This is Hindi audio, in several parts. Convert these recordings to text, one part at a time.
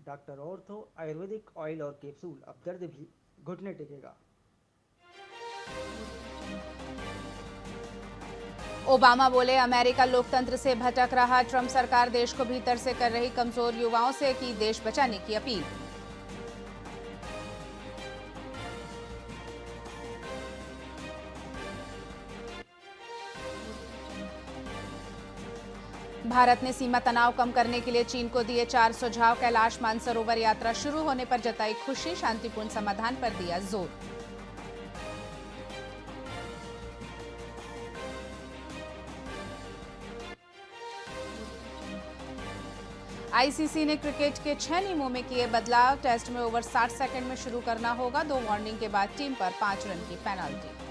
डॉक्टर ऑर्थो आयुर्वेदिक ऑयल और कैप्सूल, अब दर्द भी घुटने टेकेगा। ओबामा बोले, अमेरिका लोकतंत्र से भटक रहा। ट्रंप सरकार देश को भीतर से कर रही कमजोर। युवाओं से की देश बचाने की अपील। भारत ने सीमा तनाव कम करने के लिए चीन को दिए 4 सुझाव। कैलाश मानसरोवर यात्रा शुरू होने पर जताई खुशी। शांतिपूर्ण समाधान पर दिया जोर। आईसीसी ने क्रिकेट के 6 नियमों में किए बदलाव। टेस्ट में ओवर 60 सेकंड में शुरू करना होगा। 2 वार्निंग के बाद टीम पर 5 रन की पेनल्टी।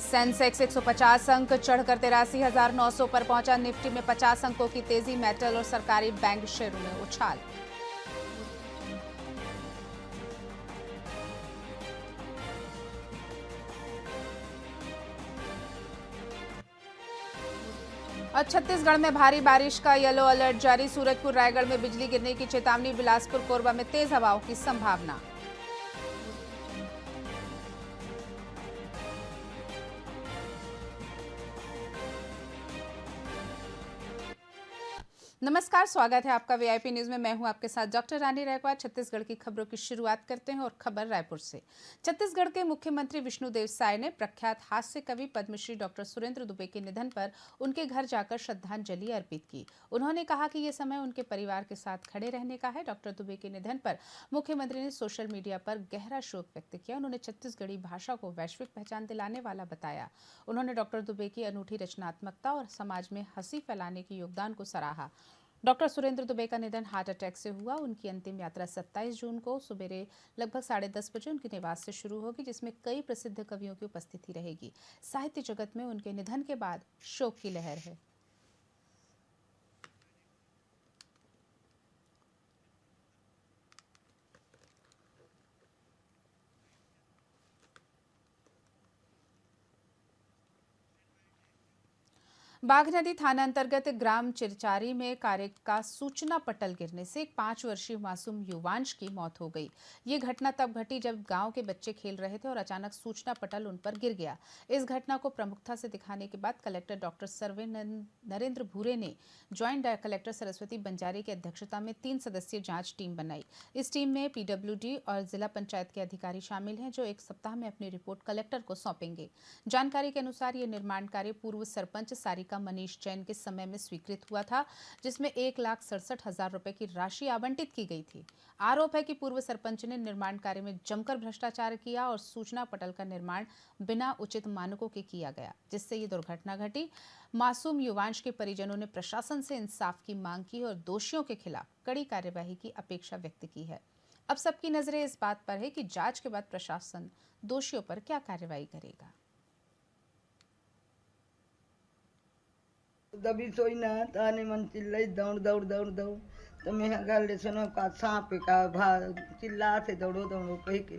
सेंसेक्स 150 अंक चढ़कर 83,900 पर पहुंचा। निफ्टी में 50 अंकों की तेजी। मेटल और सरकारी बैंक शेयरों में उछाल। और छत्तीसगढ़ में भारी बारिश का येलो अलर्ट जारी। सूरजपुर रायगढ़ में बिजली गिरने की चेतावनी। बिलासपुर कोरबा में तेज हवाओं की संभावना। नमस्कार, स्वागत है आपका वीआईपी न्यूज में। मैं हूं आपके साथ डॉक्टर रानी रैकवार। छत्तीसगढ़ की खबरों की शुरुआत करते हैं और खबर रायपुर से। छत्तीसगढ़ के मुख्यमंत्री विष्णुदेव साय ने प्रख्यात हास्य कवि पद्मश्री डॉक्टर सुरेंद्र दुबे के निधन पर उनके घर जाकर श्रद्धांजलि अर्पित की। उन्होंने कहा कि ये समय उनके परिवार के साथ खड़े रहने का है। डॉक्टर दुबे के निधन पर मुख्यमंत्री ने सोशल मीडिया पर गहरा शोक व्यक्त किया। उन्होंने छत्तीसगढ़ी भाषा को वैश्विक पहचान दिलाने वाला बताया। उन्होंने डॉक्टर दुबे की अनूठी रचनात्मकता और समाज में हंसी फैलाने के योगदान को सराहा। डॉक्टर सुरेंद्र दुबे का निधन हार्ट अटैक से हुआ। उनकी अंतिम यात्रा 27 जून को सुबेरे लगभग 10:30 बजे उनके निवास से शुरू होगी, जिसमें कई प्रसिद्ध कवियों की उपस्थिति रहेगी। साहित्य जगत में उनके निधन के बाद शोक की लहर है। बाघनदी थाना अंतर्गत ग्राम चिरचारी में कार्य का सूचना पटल गिरने से एक 5 वर्षीय मासूम युवांश की मौत हो गई। ये घटना तब घटी जब गांव के बच्चे खेल रहे थे और अचानक सूचना पटल उन पर गिर गया। इस घटना को प्रमुखता से दिखाने के बाद कलेक्टर डॉक्टर सर्वे नरेंद्र भूरे ने ज्वाइंट कलेक्टर सरस्वती बंजारे की अध्यक्षता में 3 सदस्यीय जांच टीम बनाई। इस टीम में पीडब्ल्यूडी और जिला पंचायत के अधिकारी शामिल हैं, जो एक सप्ताह में अपनी रिपोर्ट कलेक्टर को सौंपेंगे। जानकारी के अनुसार ये निर्माण कार्य पूर्व सरपंच सारिका मनीष जैन के समय में स्वीकृत हुआ था, जिसमें 1,67,000 रुपए की राशि आवंटित की गई थी। आरोप है कि पूर्व सरपंच ने निर्माण कार्य में जमकर भ्रष्टाचार किया और सूचना पटल का निर्माण बिना उचित मानकों के किया गया, जिससे ये दुर्घटना घटी। मासूम युवांश के परिजनों ने प्रशासन से इंसाफ की मांग की और दोषियों के खिलाफ कड़ी कार्यवाही की अपेक्षा व्यक्त की है। अब सबकी नजरें इस बात पर है कि जांच के बाद प्रशासन दोषियों पर क्या कार्रवाई करेगा। दबी सोई ना ताने मन चिल्लाई दौड़ दौड़ दौड़ दौड़ तो मैं घर ले सुनो का सांप का भा चिल्ला से दौड़ो दौड़ो कह के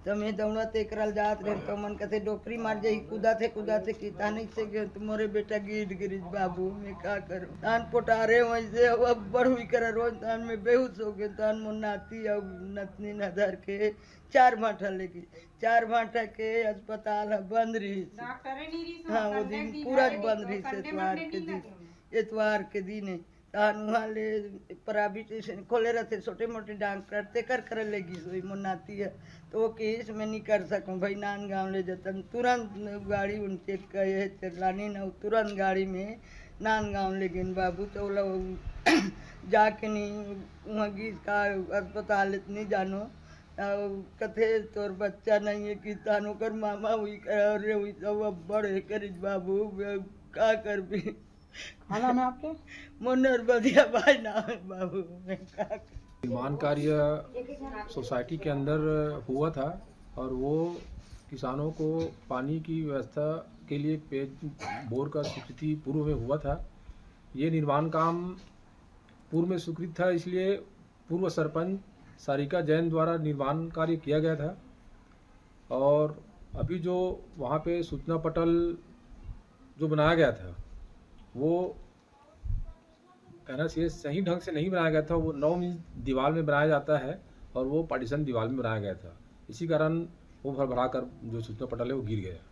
तो मैं दौड़ा ते करल जात रहे तो मन कसे डोकरी मार जाई कूदा थे कि ताने से गए तुम्हारे बेटा गिर गिरिज बाबू मैं का करूं तान पोटारे वैसे अब बड़ हुई कर रोज तान में बेहोश हो गए तान मुन्नाती और नतनी नजर के 4 भाटा लेगी 4 भाटा के अस्पताल बंद रही। हाँ वो दिन पूरा बंद रही एतवार के दिन तान वहाँ ले प्राइवेट खोले रहते छोटे मोटे डॉक्टर ते कर लेगी सोई मुन्नाती है तो वो केस में नहीं कर सकूँ भाई नान गाँव ले जाता तुरंत गाड़ी उनके कहे चलानी न तुरंत गाड़ी में नान गाँव ले गए बाबू तो जाके नहीं वहाँ की का अस्पताल इतनी जानो कथे तोर बच्चा नहीं है कि तानो कर मामा हुई कर हुई तो अब बड़े करिज बाबू का कर भी खाना में आपके मुन्नर बदिया भाई ना बाबू मैं का निर्माण कार्य सोसाइटी के अंदर हुआ था और वो किसानों को पानी की व्यवस्था के लिए बोर का स्वीकृति पूर्व में हुआ था। ये निर्माण काम पूर्व में स्वीकृत था, इसलिए पूर्व सरपंच सारिका जैन द्वारा निर्माण कार्य किया गया था। और अभी जो वहाँ पे सूचना पटल जो बनाया गया था वो कहना चाहिए सही ढंग से नहीं बनाया गया था। वो 9 इंच दीवार में बनाया जाता है और वो पार्टीशन दीवार में बनाया गया था। इसी कारण वो भर कर जो सूचना पटल है वो गिर गया।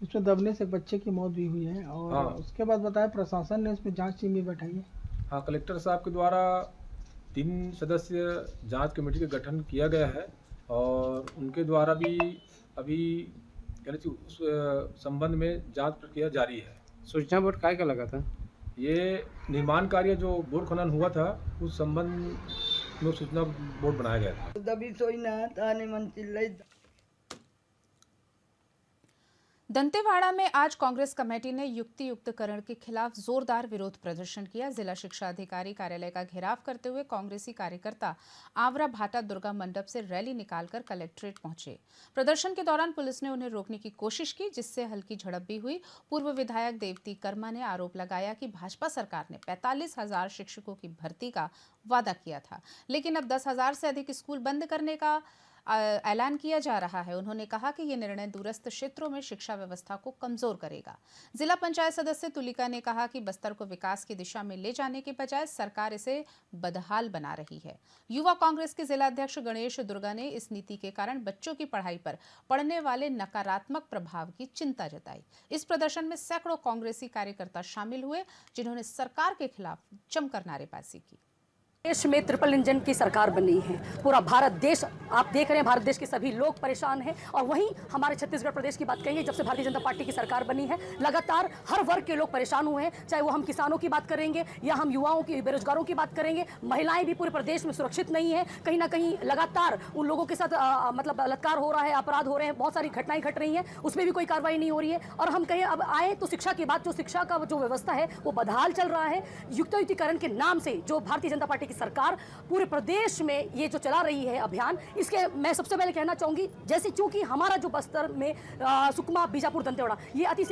इसमें दबने से एक बच्चे की मौत भी हुई है और हाँ। उसके बाद बताया प्रशासन ने इसमें जांच टीम भी बैठाई है। हाँ, कलेक्टर साहब के द्वारा 3 सदस्य जांच कमेटी का गठन किया गया है और उनके द्वारा भी अभी कहना चाहिए उस संबंध में जांच प्रक्रिया जारी है। सूचना बोर्ड काय का लगा था? ये निर्माण कार्य जो बोर खनन हुआ था उस संबंध में सूचना बोर्ड बनाया गया था। दबी सोई ना ताने मन चिल्लाई। दंतेवाड़ा में आज कांग्रेस कमेटी ने युक्तियुक्तकरण के खिलाफ जोरदार विरोध प्रदर्शन किया। जिला शिक्षा अधिकारी कार्यालय का घेराव करते हुए कांग्रेसी कार्यकर्ता आवरा भाटा दुर्गा मंडप से रैली निकालकर कलेक्ट्रेट पहुंचे। प्रदर्शन के दौरान पुलिस ने उन्हें रोकने की कोशिश की, जिससे हल्की झड़प भी हुई। पूर्व विधायक देवती कर्मा ने आरोप लगाया कि भाजपा सरकार ने 45,000 शिक्षकों की भर्ती का वादा किया था, लेकिन अब 10,000 से अधिक स्कूल बंद करने का ऐलान किया जा रहा है। उन्होंने कहा कि ये निर्णय दूरस्थ क्षेत्रों में शिक्षा व्यवस्था को कमजोर करेगा। जिला पंचायत सदस्य तुलिका ने कहा कि बस्तर को विकास की दिशा में ले जाने के बजाय सरकार इसे बदहाल बना रही है। युवा कांग्रेस के जिला अध्यक्ष गणेश दुर्गा ने इस नीति के कारण बच्चों की पढ़ाई पर पड़ने वाले नकारात्मक प्रभाव की चिंता जताई। इस प्रदर्शन में सैकड़ों कांग्रेसी कार्यकर्ता शामिल हुए, जिन्होंने सरकार के खिलाफ जमकर नारेबाजी की। देश में ट्रिपल इंजन की सरकार बनी है। पूरा भारत देश आप देख रहे हैं, भारत देश के सभी लोग परेशान हैं। और वहीं हमारे छत्तीसगढ़ प्रदेश की बात करेंगे, जब से भारतीय जनता पार्टी की सरकार बनी है लगातार हर वर्ग के लोग परेशान हुए हैं। चाहे वो हम किसानों की बात करेंगे या हम युवाओं की, बेरोजगारों की बात करेंगे। महिलाएं भी पूरे प्रदेश में सुरक्षित नहीं है। कहीं ना कहीं लगातार उन लोगों के साथ मतलब बलात्कार हो रहा है, अपराध हो रहे हैं, बहुत सारी घटनाएं घट रही हैं, उसमें भी कोई कार्रवाई नहीं हो रही है। और हम कहें अब आए तो शिक्षा की बात, जो शिक्षा का जो व्यवस्था है वो बदहाल चल रहा है। युक्तियुक्तिकरण के नाम से जो भारतीय जनता पार्टी की सरकार पूरे प्रदेश में ये जो चला रही है अभियान, इसके मैं सबसे पहले कहना चाहूंगी, जैसे चूंकि हमारा जो बस्तर में सुकमा, बीजापुर, दंतेवाड़ा ये अति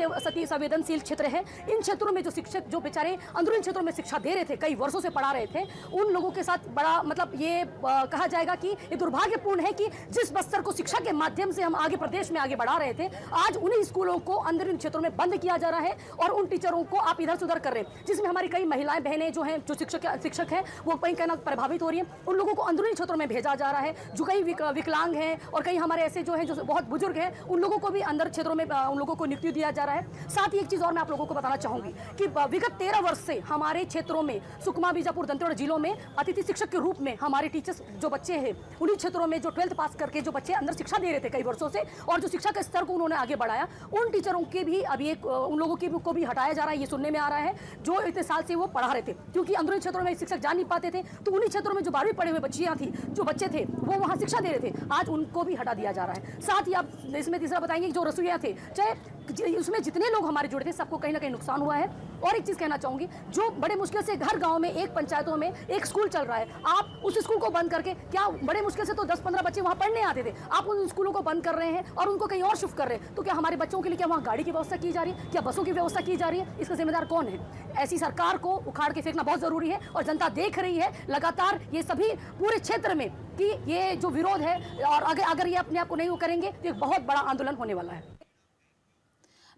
संवेदनशील क्षेत्र है। इन क्षेत्रों में जो शिक्षक जो बेचारे अंदरूनी क्षेत्रों में शिक्षा दे रहे थे, कई वर्षों से पढ़ा रहे थे, उन लोगों के साथ बड़ा मतलब ये कहा जाएगा कि ये दुर्भाग्यपूर्ण है कि जिस बस्तर को शिक्षा के माध्यम से हम आगे प्रदेश में आगे बढ़ा रहे थे, आज उन्हीं स्कूलों को अंदरूनी क्षेत्रों में बंद किया जा रहा है और उन टीचरों को आप इधर से उधर कर रहे हैं, जिसमें हमारी कई महिलाएं बहनें जो हैं, जो शिक्षक हैं, वो कहीं कहना प्रभावित हो रही है। उन लोगों को अंदरूनी क्षेत्रों में भेजा जा रहा है। जो कई विकलांग हैं और कई हमारे ऐसे जो हैं जो बहुत बुजुर्ग हैं, उन लोगों को भी अंदर क्षेत्रों में उन लोगों को नियुक्ति दिया जा रहा है। साथ ही एक चीज़ और मैं आप लोगों को बताना चाहूंगी कि विगत 13 वर्ष से हमारे क्षेत्रों में सुकमा, बीजापुर, दंतेवाड़ा जिलों में अतिथि शिक्षक के रूप में हमारे टीचर्स जो बच्चे हैं, उन्हीं क्षेत्रों में जो 12th पास करके जो बच्चे अंदर शिक्षा दे रहे थे कई वर्षों से, और जो शिक्षा के स्तर को उन्होंने आगे बढ़ाया, उन टीचरों के भी अभी उन लोगों को भी हटाया जा रहा है। ये सुनने में आ रहा है, जो इतने साल से वो पढ़ा रहे थे, क्योंकि अंदरूनी क्षेत्रों में शिक्षक जा नहीं पाते थे, तो उन्हीं क्षेत्रों में जो 12वीं पढ़े हुए बच्चियां थी, जो बच्चे थे, वो वहां शिक्षा दे रहे थे, आज उनको भी हटा दिया जा रहा है। साथ ही आप इसमें तीसरा बताएंगे कि जो रसोइया थे, चाहे उसमें जितने लोग हमारे जुड़े थे, सबको कहीं ना कहीं नुकसान हुआ है। और एक चीज कहना चाहूंगी, जो बड़े मुश्किल से हर गांव में, एक पंचायतों में एक स्कूल चल रहा है, आप उस स्कूल को बंद करके, क्या बड़े मुश्किल से तो 10-15 बच्चे वहां पढ़ने आते थे, आप उन स्कूलों को बंद कर रहे हैं और उनको कहीं और शिफ्ट कर रहे हैं, तो क्या हमारे बच्चों के लिए क्या वहां गाड़ी की व्यवस्था की जा रही है, क्या बसों की व्यवस्था की जा रही है? इसका जिम्मेदार कौन है? ऐसी सरकार को उखाड़ के फेंकना बहुत जरूरी है और जनता देख रही है लगातार ये सभी पूरे क्षेत्र में कि ये जो विरोध है, और अगर ये अपने आप को नहीं वो करेंगे तो एक बहुत बड़ा आंदोलन होने वाला है।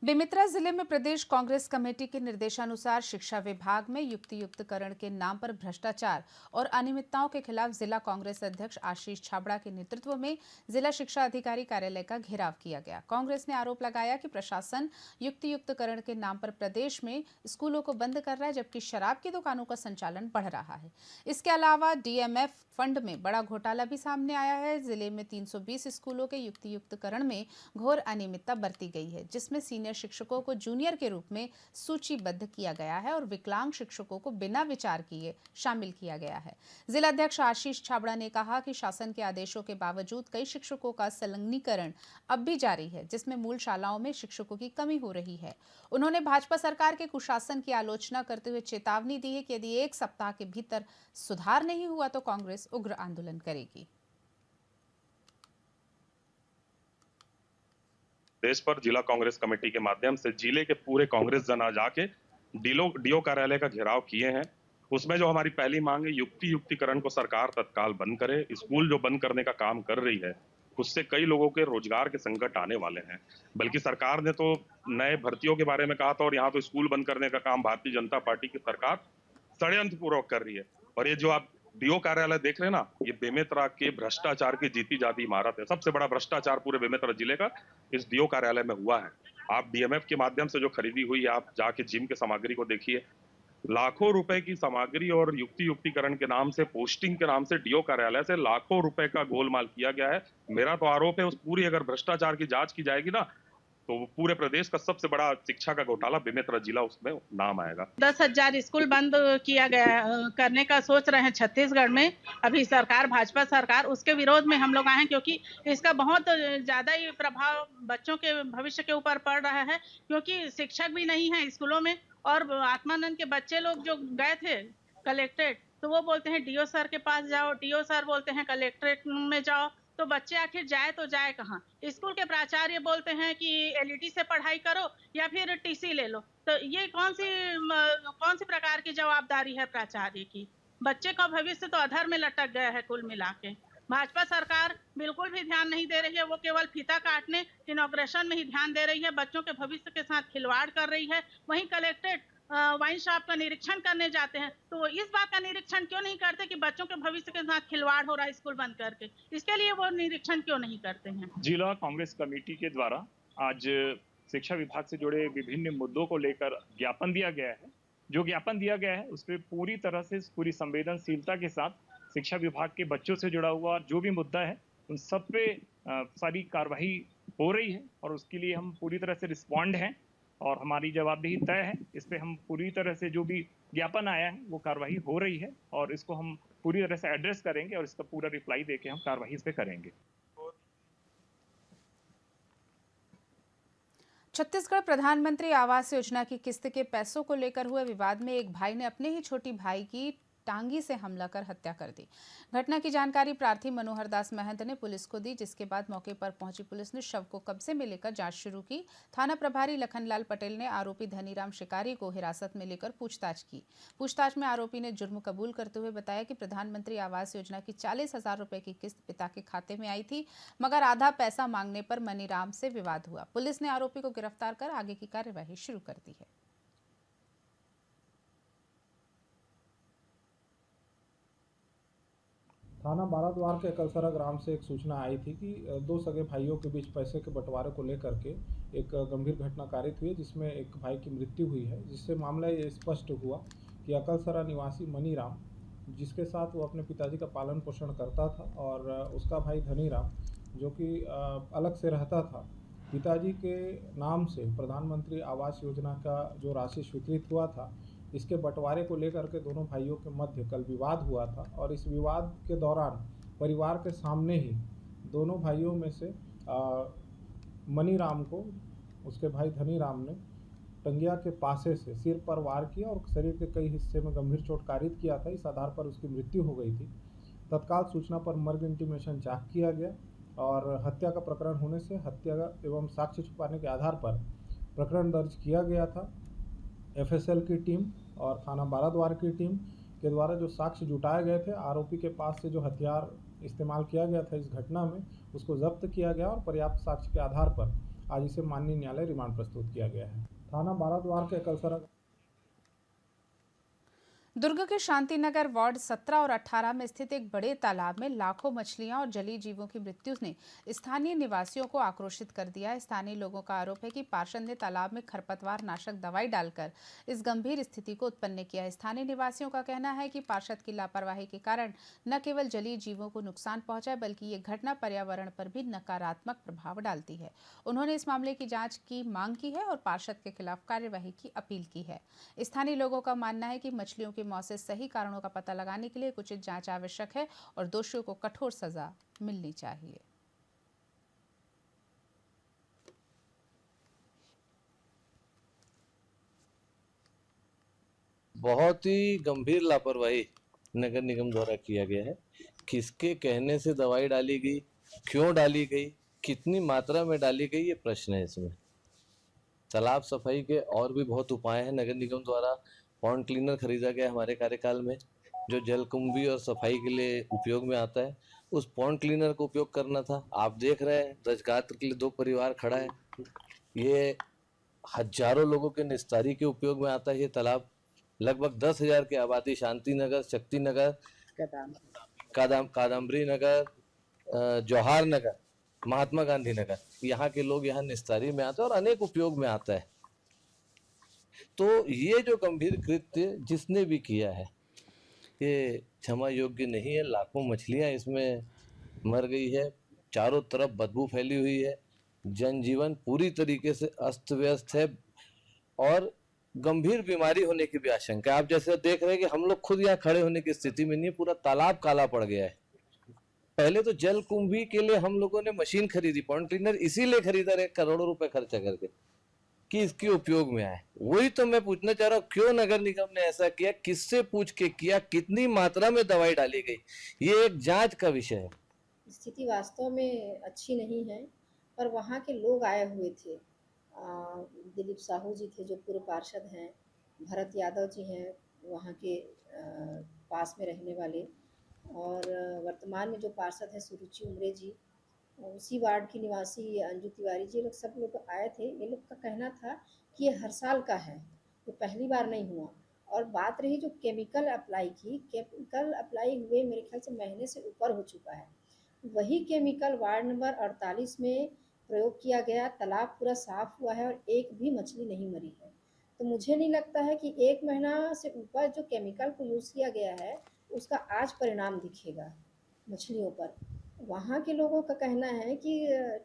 बेमेतरा जिले में प्रदेश कांग्रेस कमेटी के निर्देशानुसार शिक्षा विभाग में युक्तियुक्तकरण के नाम पर भ्रष्टाचार और अनियमितताओं के खिलाफ जिला कांग्रेस अध्यक्ष आशीष छाबड़ा के नेतृत्व में जिला शिक्षा अधिकारी कार्यालय का घेराव किया गया। कांग्रेस ने आरोप लगाया कि प्रशासन युक्तियुक्तकरण के नाम पर प्रदेश में स्कूलों को बंद कर रहा है, जबकि शराब की दुकानों का संचालन बढ़ रहा है। इसके अलावा डीएमएफ फंड में बड़ा घोटाला भी सामने आया है। जिले में 320 स्कूलों के युक्तियुक्तकरण में घोर अनियमितता बरती गई है, जिसमें सीनियर शिक्षकों को जूनियर के रूप में सूचीबद्ध किया गया है और विकलांग शिक्षकों को बिना विचार किए शामिल किया गया है। जिलाध्यक्ष आशीष छाबड़ा ने कहा कि शासन के आदेशों के बावजूद कई शिक्षकों का संलग्नीकरण अब भी जारी है, जिसमें मूल शालाओं में शिक्षकों की कमी हो रही है। उन्होंने भाजपा सरकार के कुशासन की आलोचना करते हुए चेतावनी दी है कि यदि 1 सप्ताह के भीतर सुधार नहीं हुआ तो कांग्रेस उग्र आंदोलन करेगी। देश पर जिला कांग्रेस कमेटी के माध्यम से जिले के पूरे कांग्रेस जन आज आके डीओ कार्यालय का घेराव किए हैं। उसमें जो हमारी पहली मांग है, युक्तियुक्तिकरण को सरकार तत्काल बंद करे। स्कूल जो बंद करने का काम कर रही है उससे कई लोगों के रोजगार के संकट आने वाले हैं। बल्कि सरकार ने तो नए भर्तियों के बारे में कहा था, और यहाँ तो स्कूल बंद करने का काम भारतीय जनता पार्टी की सरकार षड्यंत्र पूर्वक कर रही है। और ये जो आप डीओ कार्यालय देख रहे हैं ना, ये बेमेतरा के भ्रष्टाचार की जीती जाती इमारत है। सबसे बड़ा भ्रष्टाचार पूरे बेमेतरा जिले का इस डीओ कार्यालय में हुआ है। आप डीएमएफ के माध्यम से जो खरीदी हुई है, आप जाके जिम के सामग्री को देखिए, लाखों रुपए की सामग्री और युक्तिकरण के नाम से, पोस्टिंग के नाम से डीओ कार्यालय से लाखों रुपए का गोलमाल किया गया है। मेरा तो आरोप है, उस पूरी अगर भ्रष्टाचार की जांच की जाएगी ना, तो पूरे प्रदेश का सबसे बड़ा शिक्षा का घोटाला बेमेतरा जिला उसमें नाम आएगा। 10,000 स्कूल बंद किया गया करने का सोच रहे हैं छत्तीसगढ़ में अभी सरकार, भाजपा सरकार। उसके विरोध में हम लोग आए हैं, क्योंकि इसका बहुत ज्यादा ही प्रभाव बच्चों के भविष्य के ऊपर पड़ रहा है। क्योंकि शिक्षक भी नहीं है स्कूलों में, और आत्मानंद के बच्चे लोग जो गए थे कलेक्ट्रेट, तो वो बोलते हैं डीओ सर के पास जाओ, डीओ सर बोलते हैं कलेक्ट्रेट में जाओ। तो बच्चे आखिर जाए तो जाए कहाँ? स्कूल के प्राचार्य बोलते हैं कि एलईडी से पढ़ाई करो या फिर टीसी ले लो। तो ये कौन सी प्रकार की जवाबदारी है प्राचार्य की? बच्चे का भविष्य तो अधर में लटक गया है कुल मिला के। भाजपा सरकार बिल्कुल भी ध्यान नहीं दे रही है, वो केवल फीता काटने, इनॉग्रेशन में ही ध्यान दे रही है, बच्चों के भविष्य के साथ खिलवाड़ कर रही है। वहीं कलेक्ट्रेट वाइन शॉप का निरीक्षण करने जाते हैं, तो इस बात का निरीक्षण क्यों नहीं करते कि बच्चों के भविष्य के साथ खिलवाड़ हो रहा है स्कूल बंद करके? इसके लिए वो निरीक्षण क्यों नहीं करते हैं? जिला कांग्रेस कमेटी के द्वारा आज शिक्षा विभाग से जुड़े विभिन्न मुद्दों को लेकर ज्ञापन दिया गया है। जो ज्ञापन दिया गया है उस पर पूरी तरह से, पूरी संवेदनशीलता के साथ शिक्षा विभाग के बच्चों से जुड़ा हुआ जो भी मुद्दा है उन सब पे सारी कार्रवाई हो रही है, और उसके लिए हम पूरी तरह से रिस्पॉन्ड हैं और हमारी जवाबदेही तय है। इस पे हम पूरी तरह से, जो भी ज्ञापन आया है वो कार्रवाई हो रही है, और इसको हम पूरी तरह से एड्रेस करेंगे और इसका पूरा रिप्लाई देके हम कार्रवाई इस पे करेंगे। छत्तीसगढ़ प्रधानमंत्री आवास योजना की किस्त के पैसों को लेकर हुए विवाद में एक भाई ने अपने ही छोटी भाई की टांगी से हमला कर हत्या कर दी। घटना की जानकारी प्रार्थी मनोहर दास महंत ने पुलिस को दी, जिसके बाद मौके पर पहुंची पुलिस ने शव को कब्जे में लेकर जांच शुरू की। थाना प्रभारी लखनलाल पटेल ने आरोपी धनीराम शिकारी को हिरासत में लेकर पूछताछ की। पूछताछ में आरोपी ने जुर्म कबूल करते हुए बताया कि प्रधानमंत्री आवास योजना की 40,000 रुपए की किस्त पिता के खाते में आई थी, मगर आधा पैसा मांगने पर मनीराम से विवाद हुआ। पुलिस ने आरोपी को गिरफ्तार कर आगे की कार्यवाही शुरू कर दी है। थाना बाराद्वार के कलसरा ग्राम से एक सूचना आई थी कि दो सगे भाइयों के बीच पैसे के बंटवारे को लेकर के एक गंभीर घटना कारित हुई, जिसमें एक भाई की मृत्यु हुई है। जिससे मामला ये स्पष्ट हुआ कि अकलसरा निवासी मनीराम, जिसके साथ वो अपने पिताजी का पालन पोषण करता था, और उसका भाई धनीराम जो कि अलग से रहता था, पिताजी के नाम से प्रधानमंत्री आवास योजना का जो राशि स्वीकृत हुआ था, इसके बंटवारे को लेकर के दोनों भाइयों के मध्य कल विवाद हुआ था। और इस विवाद के दौरान परिवार के सामने ही दोनों भाइयों में से मनीराम को उसके भाई धनीराम ने टंगिया के पासे से सिर पर वार किया और शरीर के कई हिस्से में गंभीर चोट कारित किया था। इस आधार पर उसकी मृत्यु हो गई थी। तत्काल सूचना पर मर्ग इंटीमेशन जांच किया गया, और हत्या का प्रकरण होने से हत्या एवं साक्ष्य छुपाने के आधार पर प्रकरण दर्ज किया गया था। एफएसएल की टीम और थाना बाराद्वार की टीम के द्वारा जो साक्ष्य जुटाए गए थे, आरोपी के पास से जो हथियार इस्तेमाल किया गया था इस घटना में, उसको जब्त किया गया और पर्याप्त साक्ष्य के आधार पर आज इसे माननीय न्यायालय रिमांड प्रस्तुत किया गया है। थाना बाराद्वार के कलसरा दुर्ग के शांतिनगर वार्ड 17 और 18 में स्थित एक बड़े तालाब में लाखों मछलियां और जलीय जीवों की मृत्यु ने स्थानीय निवासियों को आक्रोशित कर दिया। स्थानीय लोगों का आरोप है कि पार्षद ने तालाब में खरपतवार नाशक दवाई डालकर इस गंभीर स्थिति को उत्पन्न किया है। स्थानीय निवासियों का कहना है कि पार्षद की लापरवाही के कारण न केवल जलीय जीवों को नुकसान पहुंचा है, बल्कि ये घटना पर्यावरण पर भी नकारात्मक प्रभाव डालती है। उन्होंने इस मामले की जाँच की मांग की है और पार्षद के खिलाफ कार्यवाही की अपील की है। स्थानीय लोगों का मानना है कि मछलियों की मौत से सही कारणों का पता लगाने के लिए उचित जांच आवश्यक है और दोषियों को कठोर सजा मिलनी चाहिए। बहुत ही गंभीर लापरवाही नगर निगम द्वारा किया गया है। किसके कहने से दवाई डाली गई, क्यों डाली गई, कितनी मात्रा में डाली गई, ये प्रश्न है इसमें। तालाब सफाई के और भी बहुत उपाय हैं। नगर निगम द्वारा पॉन्ड क्लीनर खरीदा गया हमारे कार्यकाल में, जो जलकुंभी और सफाई के लिए उपयोग में आता है। उस पॉन्ड क्लीनर का उपयोग करना था। आप देख रहे हैं रोजगार के लिए 2 परिवार खड़ा है। ये हजारों लोगों के निस्तारी के उपयोग में आता है ये तालाब। लगभग 10,000 की आबादी शांति नगर, शक्ति नगर, कादम्बरी नगर, जवाहर नगर, महात्मा गांधी नगर, यहाँ के लोग यहाँ निस्तारी में आते हैं और अनेक उपयोग में आता है। तो ये जो गंभीर कृत्य जिसने भी किया है ये क्षमा योग्य नहीं है। लाखों मछलियां इसमें मर गई है, चारों तरफ बदबू फैली हुई है, जनजीवन पूरी तरीके से अस्त व्यस्त है और गंभीर बीमारी होने की भी आशंका है। आप जैसे देख रहे हैं कि हम लोग खुद यहाँ खड़े होने की स्थिति में नहीं है, पूरा तालाब काला पड़ गया है। पहले तो जल कुंभी के लिए हम लोगों ने मशीन खरीदी, पॉन्ड क्लीनर इसीलिए खरीदा रहे करोड़ों रुपए खर्चा करके कि इसके उपयोग में आए। वही तो मैं पूछना चाह रहा हूँ, क्यों नगर निगम ने ऐसा किया, किससे पूछ के किया, कितनी मात्रा में दवाई डाली गई, ये एक जांच का विषय है। स्थिति वास्तव में अच्छी नहीं है, पर वहाँ के लोग आए हुए थे। दिलीप साहू जी थे जो पूर्व पार्षद हैं, भरत यादव जी हैं वहाँ के पास में रहने वाले, और वर्तमान में जो पार्षद है सुरुचि उमरे जी, उसी वार्ड की निवासी अंजू तिवारी जी, लोग सब लोग आए थे। ये लोग का कहना था कि ये हर साल का है, ये पहली बार नहीं हुआ। और बात रही जो केमिकल अप्लाई की, केमिकल अप्लाई हुए मेरे ख्याल से महीने से ऊपर हो चुका है। वही केमिकल वार्ड नंबर 48 में प्रयोग किया गया, तालाब पूरा साफ हुआ है और एक भी मछली नहीं मरी है। तो मुझे नहीं लगता है कि 1 महीना से ऊपर जो केमिकल को यूज़ किया गया है उसका आज परिणाम दिखेगा मछलियों पर। वहाँ के लोगों का कहना है कि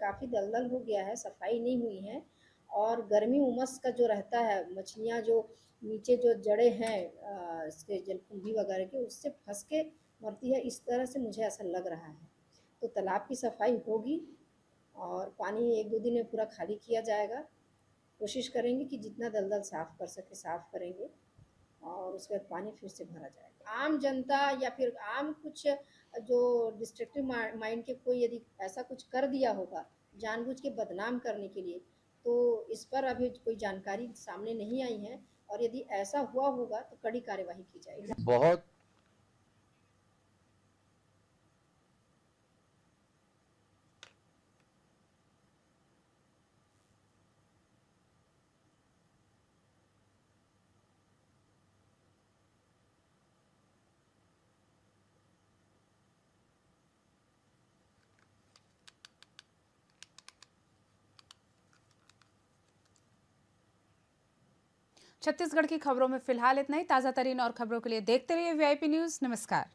काफ़ी दलदल हो गया है, सफाई नहीं हुई है और गर्मी उमस का जो रहता है, मछलियाँ जो नीचे जो जड़ें हैं इसके जलकुंभी वगैरह के, उससे फंस के मरती है, इस तरह से मुझे ऐसा लग रहा है। तो तालाब की सफाई होगी और पानी 1-2 दिन में पूरा खाली किया जाएगा। कोशिश करेंगे कि जितना दलदल साफ़ कर सके साफ़ करेंगे और उसके बाद पानी फिर से भरा जाएगा। आम जनता या फिर आम कुछ जो डिस्ट्रक्टिव माइंड के कोई यदि ऐसा कुछ कर दिया होगा जानबूझ के बदनाम करने के लिए, तो इस पर अभी कोई जानकारी सामने नहीं आई है और यदि ऐसा हुआ होगा तो कड़ी कार्यवाही की जाएगी। बहुत छत्तीसगढ़ की खबरों में फिलहाल इतना ही। ताज़ा तरीन और खबरों के लिए देखते रहिए VIP न्यूज़। नमस्कार।